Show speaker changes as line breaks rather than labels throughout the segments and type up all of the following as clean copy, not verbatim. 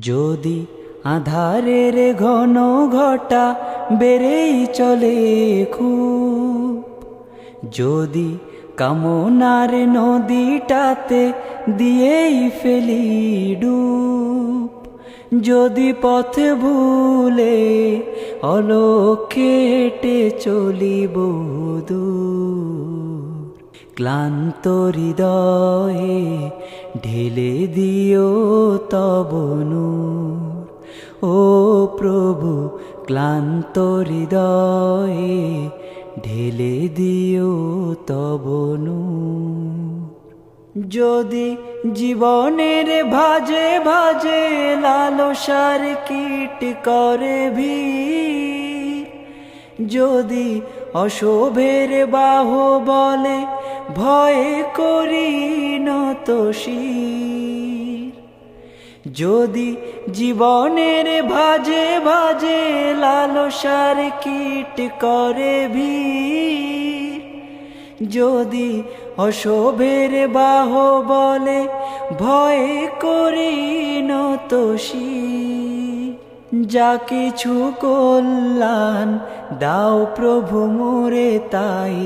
যদি আধারের ঘন ঘটা বেড়েই চলে খুব, যদি কামনার নদীটাতে দিয়েই ফেলি ডুব, যদি পথ ভুলে অলক্ষ্যে হেঁটে চলি বহুদূর, ক্লান্ত হৃদয়ে ঢেলে দিও তব নূর। ও প্রভু, ক্লান্ত হৃদয়ে ঢেলে দিও তব নূর। যদি জীবনের ভাজে ভাজে লালসার কীট করে ভিড়, যদি অশোভের বাহু বলে ভয়ে করি নত শির, যদি জীবনের ভাজে ভাজে লালসার কীট করে ভিড়, যদি অশোভের বাহু বলে ভয়ে করি নত শির, যা কিছু কল্যাণ দাও প্রভু মোরে তাই,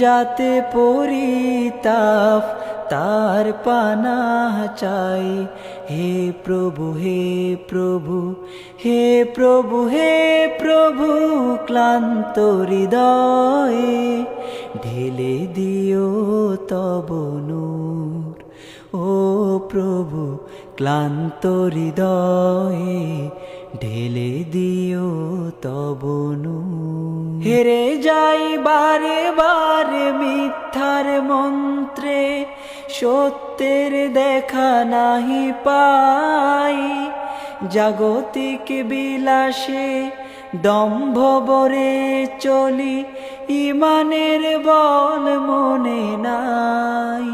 যাতে পরিতাপ তার পানাহ চাই। হে প্রভু, হে প্রভু, হে প্রভু, হে প্রভু, ক্লান্ত হৃদয়ে ঢেলে দিও তব নূর। ও প্রভু, ক্লান্ত হৃদয়ে ঢেলে দিও তব নূর। হেরে যাই বারে বারে মিথ্যার মন্ত্রে, সত্যের দেখা নাহি পাই, জাগতিক বিলাসে দম্ভ বরে চলি, ইমানের বল মনে নাই।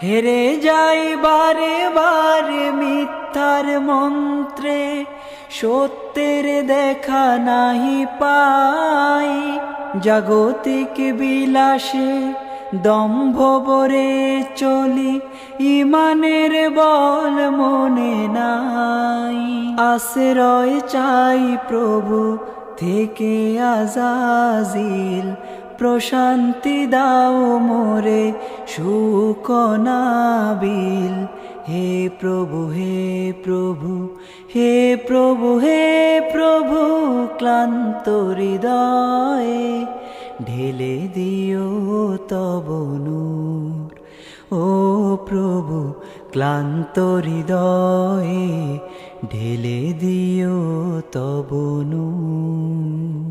হেরে যাই বারে বারে মিথ্যার মন্ত্রে, সত্যের দেখা নাহি পাই, জাগতিক বিলাসে দম্ভ বরে চলি, ইমানের বল মনে নাই। আশ্রয় চাই প্রভু থেকে আজাজিল, প্রশান্তি দাও মোরে সুখ নাবিল। হে প্রভু, হে প্রভু, হে প্রভু, হে প্রভু, ক্লান্ত হৃদয়ে ঢেলে দিও তব নূর। ও প্রভু, ক্লান্ত হৃদয়ে ঢেলে দিও তব নূর।